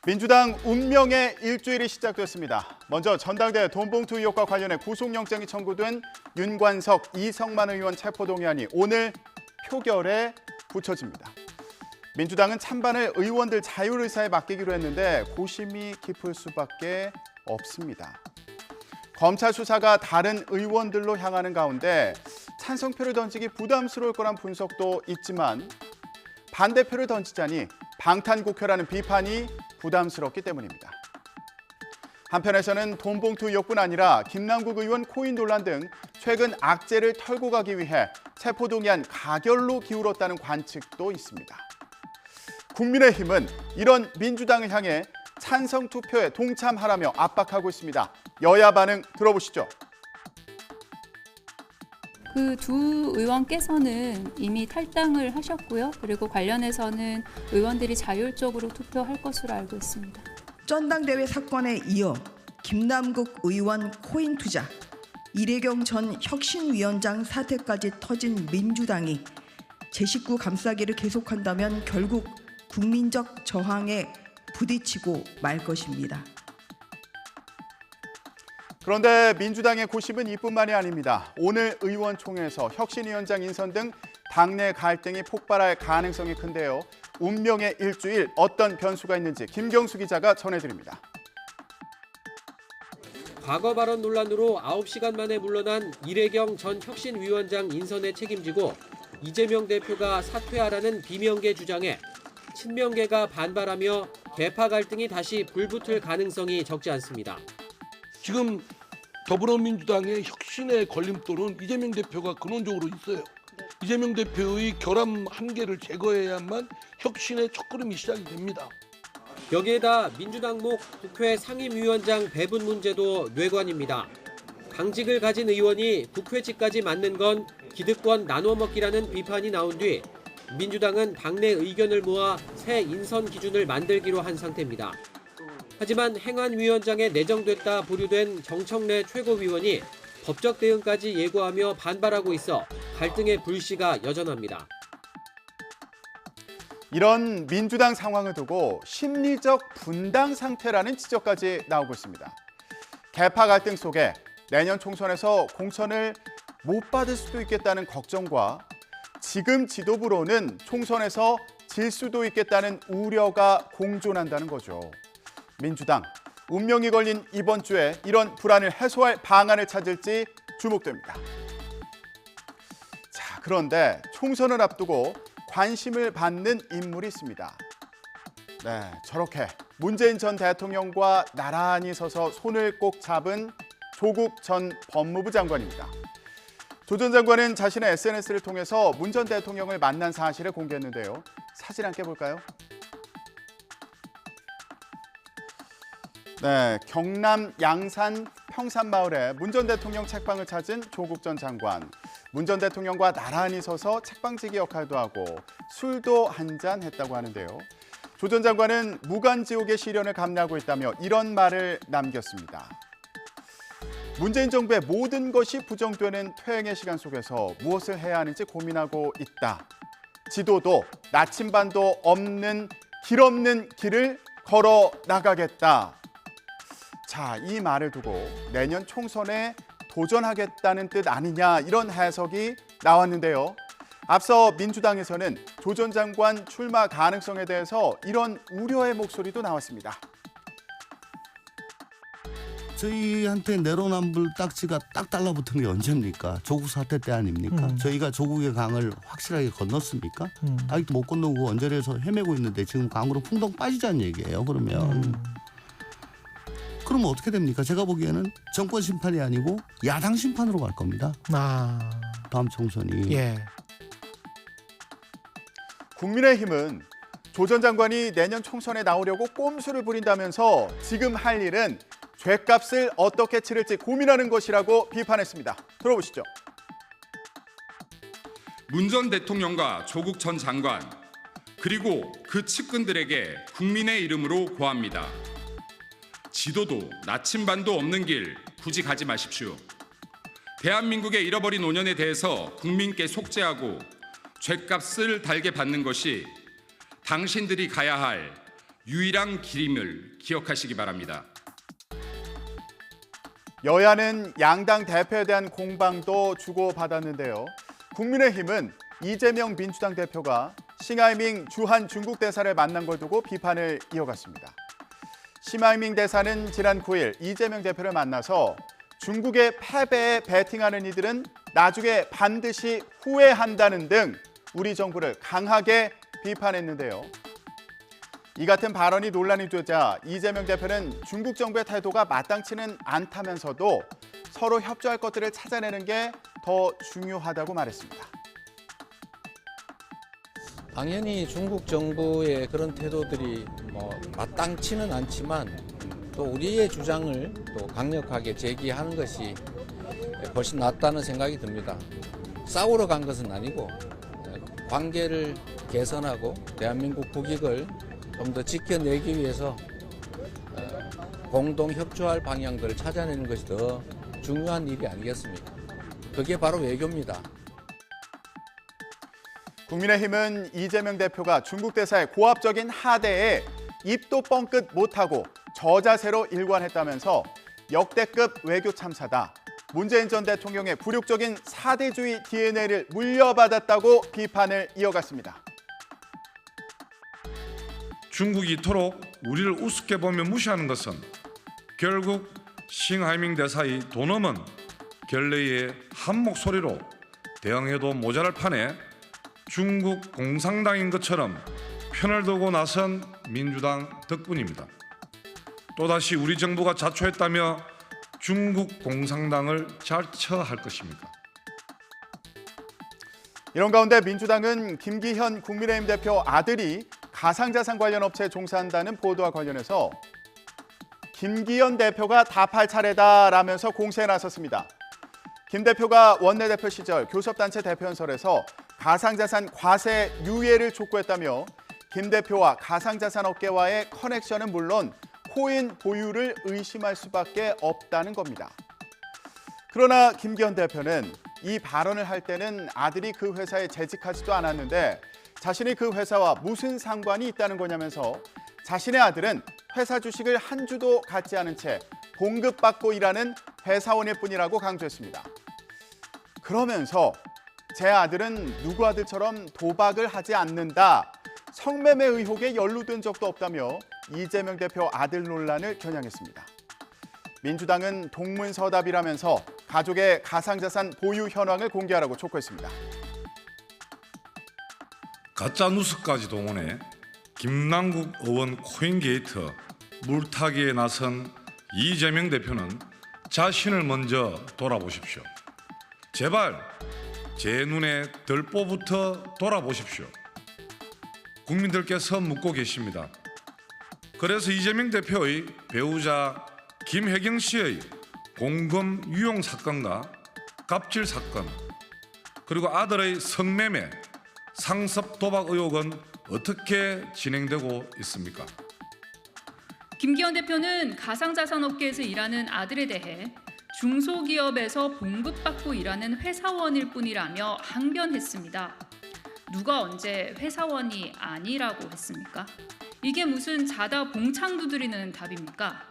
민주당 운명의 일주일이 시작됐습니다. 먼저 전당대 돈봉투 의혹과 관련해 구속영장이 청구된 윤관석, 이성만 의원 체포동의안이 오늘 표결에 붙여집니다. 민주당은 찬반을 의원들 자율의사에 맡기기로 했는데 고심이 깊을 수밖에 없습니다. 검찰 수사가 다른 의원들로 향하는 가운데 찬성표를 던지기 부담스러울 거란 분석도 있지만 반대표를 던지자니 방탄국회라는 비판이 부담스럽기 때문입니다. 한편에서는 돈봉투 의혹뿐 아니라 김남국 의원 코인 논란 등 최근 악재를 털고 가기 위해 체포동의안 가결로 기울었다는 관측도 있습니다. 국민의힘은 이런 민주당을 향해 찬성 투표에 동참하라며 압박하고 있습니다. 여야 반응 들어보시죠. 그 두 의원께서는 이미 탈당을 하셨고요. 그리고 관련해서는 의원들이 자율적으로 투표할 것으로 알고 있습니다. 전당대회 사건에 이어 김남국 의원 코인 투자, 이례경 전 혁신위원장 사태까지 터진 민주당이 제19 감싸기를 계속한다면 결국 국민적 저항에 부딪히고 말 것입니다. 그런데 민주당의 고심은 이뿐만이 아닙니다. 오늘 의원총회에서 혁신위원장 인선 등 당내 갈등이 폭발할 가능성이 큰데요. 운명의 일주일 어떤 변수가 있는지 김경수 기자가 전해드립니다. 과거 발언 논란으로 9시간 만에 물러난 이례경 전 혁신위원장 인선에 책임지고 이재명 대표가 사퇴하라는 비명계 주장에 친명계가 반발하며 계파 갈등이 다시 불붙을 가능성이 적지 않습니다. 지금 더불어민주당의 혁신의 걸림돌은 이재명 대표가 근원적으로 있어요. 이재명 대표의 결함 한계를 제거해야만 혁신의 첫걸음이 시작이 됩니다. 여기에다 민주당 목 국회 상임위원장 배분 문제도 뇌관입니다. 당직을 가진 의원이 국회직까지 맡는 건 기득권 나눠먹기라는 비판이 나온 뒤 민주당은 당내 의견을 모아 새 인선 기준을 만들기로 한 상태입니다. 하지만 행안위원장에 내정됐다 보류된 정청래 최고위원이 법적 대응까지 예고하며 반발하고 있어 갈등의 불씨가 여전합니다. 이런 민주당 상황을 두고 심리적 분당 상태라는 지적까지 나오고 있습니다. 계파 갈등 속에 내년 총선에서 공천을 못 받을 수도 있겠다는 걱정과 지금 지도부로는 총선에서 질 수도 있겠다는 우려가 공존한다는 거죠. 민주당, 운명이 걸린 이번 주에 이런 불안을 해소할 방안을 찾을지 주목됩니다. 자, 그런데 총선을 앞두고 관심을 받는 인물이 있습니다. 네, 저렇게 문재인 전 대통령과 나란히 서서 손을 꼭 잡은 조국 전 법무부 장관입니다. 조 전 장관은 자신의 SNS를 통해서 문 전 대통령을 만난 사실을 공개했는데요. 사진 함께 볼까요? 네, 경남 양산 평산마을에 문 전 대통령 책방을 찾은 조국 전 장관. 문 전 대통령과 나란히 서서 책방지기 역할도 하고 술도 한잔 했다고 하는데요. 조 전 장관은 무간지옥의 시련을 감내하고 있다며 이런 말을 남겼습니다. 문재인 정부의 모든 것이 부정되는 퇴행의 시간 속에서 무엇을 해야 하는지 고민하고 있다. 지도도 나침반도 없는 길 없는 길을 걸어 나가겠다. 자, 이 말을 두고 내년 총선에 도전하겠다는 뜻 아니냐 이런 해석이 나왔는데요. 앞서 민주당에서는 조 전 장관 출마 가능성에 대해서 이런 우려의 목소리도 나왔습니다. 저희한테 내로남불 딱지가 딱 달라붙은 게 언제입니까? 조국 사태 때 아닙니까? 저희가 조국의 강을 확실하게 건넜습니까? 아직도 못 건너고 언저리에서 헤매고 있는데 지금 강으로 풍덩 빠지자는 얘기예요. 그러면 어떻게 됩니까? 제가 보기에는 정권 심판이 아니고 야당 심판으로 갈 겁니다. 다음 총선이. 예. 국민의힘은 조 전 장관이 내년 총선에 나오려고 꼼수를 부린다면서 지금 할 일은 죗값을 어떻게 치를지 고민하는 것이라고 비판했습니다. 들어보시죠. 문 전 대통령과 조국 전 장관 그리고 그 측근들에게 국민의 이름으로 고합니다. 지도도 나침반도 없는 길 굳이 가지 마십시오. 대한민국의 잃어버린 5년에 대해서 국민께 속죄하고 죗값을 달게 받는 것이 당신들이 가야 할 유일한 길임을 기억하시기 바랍니다. 여야는 양당 대표에 대한 공방도 주고받았는데요. 국민의힘은 이재명 민주당 대표가 싱하이밍 주한 중국 대사를 만난 걸 두고 비판을 이어갔습니다. 싱하이밍 대사는 지난 9일 이재명 대표를 만나서 중국의 패배에 베팅하는 이들은 나중에 반드시 후회한다는 등 우리 정부를 강하게 비판했는데요. 이 같은 발언이 논란이 되자 이재명 대표는 중국 정부의 태도가 마땅치는 않다면서도 서로 협조할 것들을 찾아내는 게 더 중요하다고 말했습니다. 당연히 중국 정부의 그런 태도들이 마땅치는 않지만 또 우리의 주장을 또 강력하게 제기하는 것이 훨씬 낫다는 생각이 듭니다. 싸우러 간 것은 아니고 관계를 개선하고 대한민국 국익을 좀 더 지켜내기 위해서 공동 협조할 방향들을 찾아내는 것이 더 중요한 일이 아니겠습니까? 그게 바로 외교입니다. 국민의힘은 이재명 대표가 중국 대사의 고압적인 하대에 입도 뻥끗 못하고 저자세로 일관했다면서 역대급 외교 참사다. 문재인 전 대통령의 굴욕적인 사대주의 DNA를 물려받았다고 비판을 이어갔습니다. 중국이 이토록 우리를 우습게 보며 무시하는 것은 결국 싱하이밍 대사의 도넘은 결례에 한 목소리로 대응해도 모자랄 판에 중국 공산당인 것처럼 편을 들고 나선 민주당 덕분입니다. 또다시 우리 정부가 자초했다며 중국 공산당을 자처할 것입니까? 이런 가운데 민주당은 김기현 국민의힘 대표 아들이 가상자산 관련 업체에 종사한다는 보도와 관련해서 김기현 대표가 답할 차례다라면서 공세에 나섰습니다. 김 대표가 원내대표 시절 교섭단체 대표연설에서 가상자산 과세 유예를 촉구했다며 김 대표와 가상자산 업계와의 커넥션은 물론 코인 보유를 의심할 수밖에 없다는 겁니다. 그러나 김기현 대표는 이 발언을 할 때는 아들이 그 회사에 재직하지도 않았는데 자신이 그 회사와 무슨 상관이 있다는 거냐면서 자신의 아들은 회사 주식을 한 주도 갖지 않은 채 봉급받고 일하는 회사원일 뿐이라고 강조했습니다. 그러면서 제 아들은 누구 아들처럼 도박을 하지 않는다. 성매매 의혹에 연루된 적도 없다며 이재명 대표 아들 논란을 겨냥했습니다. 민주당은 동문서답이라면서 가족의 가상자산 보유 현황을 공개하라고 촉구했습니다. 가짜 뉴스까지 동원해 김남국 의원 코인 게이트 물타기에 나선 이재명 대표는 자신을 먼저 돌아보십시오. 제발 제 눈에 들보부터 돌아보십시오. 국민들께서 묻고 계십니다. 그래서 이재명 대표의 배우자 김혜경 씨의 공금 유용 사건과 갑질 사건, 그리고 아들의 성매매, 상습 도박 의혹은 어떻게 진행되고 있습니까? 김기현 대표는 가상자산 업계에서 일하는 아들에 대해 중소기업에서 봉급받고 일하는 회사원일 뿐이라며 항변했습니다. 누가 언제 회사원이 아니라고 했습니까? 이게 무슨 자다 봉창 두드리는 답입니까?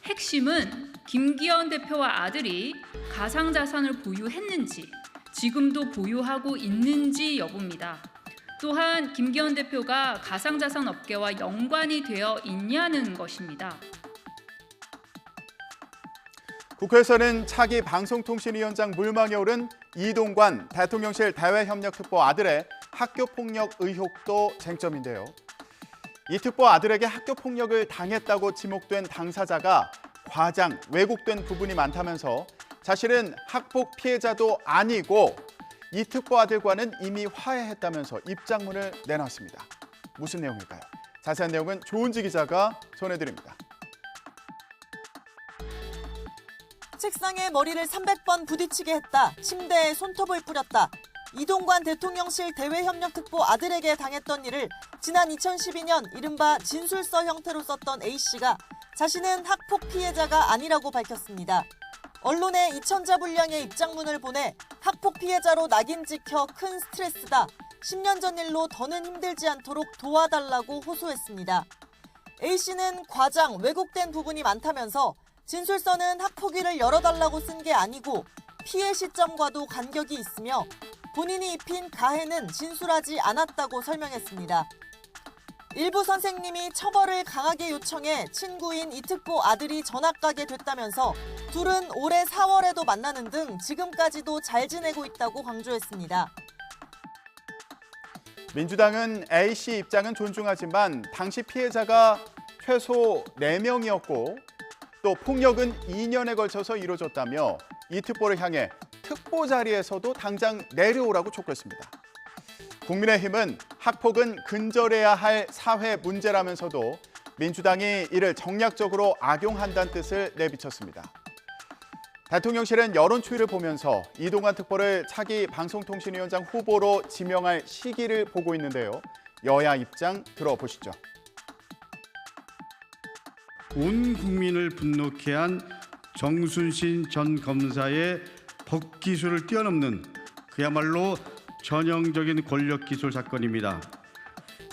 핵심은 김기현 대표와 아들이 가상자산을 보유했는지, 지금도 보유하고 있는지 여부입니다. 또한 김기현 대표가 가상자산 업계와 연관이 되어 있냐는 것입니다. 국회에서는 차기 방송통신위원장 물망에 오른 이동관 대통령실 대외협력특보 아들의 학교폭력 의혹도 쟁점인데요. 이 특보 아들에게 학교폭력을 당했다고 지목된 당사자가 과장, 왜곡된 부분이 많다면서 자신은 학폭 피해자도 아니고 이 특보 아들과는 이미 화해했다면서 입장문을 내놨습니다. 무슨 내용일까요? 자세한 내용은 조은지 기자가 전해드립니다. 책상에 머리를 300번 부딪히게 했다. 침대에 손톱을 뿌렸다. 이동관 대통령실 대외협력특보 아들에게 당했던 일을 지난 2012년 이른바 진술서 형태로 썼던 A씨가 자신은 학폭 피해자가 아니라고 밝혔습니다. 언론에 이천자 분량의 입장문을 보내 학폭 피해자로 낙인 찍혀 큰 스트레스다. 10년 전 일로 더는 힘들지 않도록 도와달라고 호소했습니다. A씨는 과장, 왜곡된 부분이 많다면서 진술서는 학폭위를 열어달라고 쓴 게 아니고 피해 시점과도 간격이 있으며 본인이 입힌 가해는 진술하지 않았다고 설명했습니다. 일부 선생님이 처벌을 강하게 요청해 친구인 이특보 아들이 전학 가게 됐다면서 둘은 올해 4월에도 만나는 등 지금까지도 잘 지내고 있다고 강조했습니다. 민주당은 A씨 입장은 존중하지만 당시 피해자가 최소 4명이었고 또 폭력은 2년에 걸쳐서 이루어졌다며 이특보를 향해 특보 자리에서도 당장 내려오라고 촉구했습니다. 국민의힘은 학폭은 근절해야 할 사회 문제라면서도 민주당이 이를 정략적으로 악용한다는 뜻을 내비쳤습니다. 대통령실은 여론 추이를 보면서 이동관 특보를 차기 방송통신위원장 후보로 지명할 시기를 보고 있는데요. 여야 입장 들어보시죠. 온 국민을 분노케 한 정순신 전 검사의 법 기술을 뛰어넘는 그야말로 전형적인 권력 기술 사건입니다.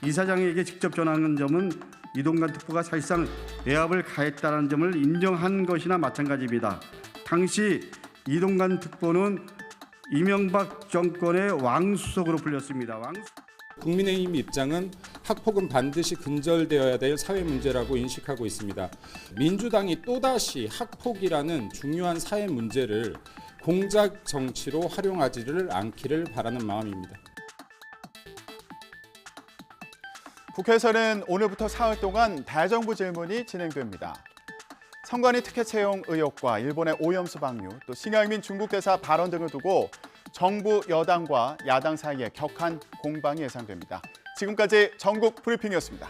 이사장에게 직접 전화한 점은 이동관 특보가 사실상 외압을 가했다는 점을 인정한 것이나 마찬가지입니다. 당시 이동관 특보는 이명박 정권의 왕수석으로 불렸습니다. 국민의힘 입장은 학폭은 반드시 근절되어야 될 사회 문제라고 인식하고 있습니다. 민주당이 또다시 학폭이라는 중요한 사회 문제를 공작 정치로 활용하지를 않기를 바라는 마음입니다. 국회에서는 오늘부터 사흘 동안 대정부 질문이 진행됩니다. 선관위 특혜 채용 의혹과 일본의 오염수 방류, 또 싱하이민 중국 대사 발언 등을 두고 정부 여당과 야당 사이에 격한 공방이 예상됩니다. 지금까지 전국 브리핑이었습니다.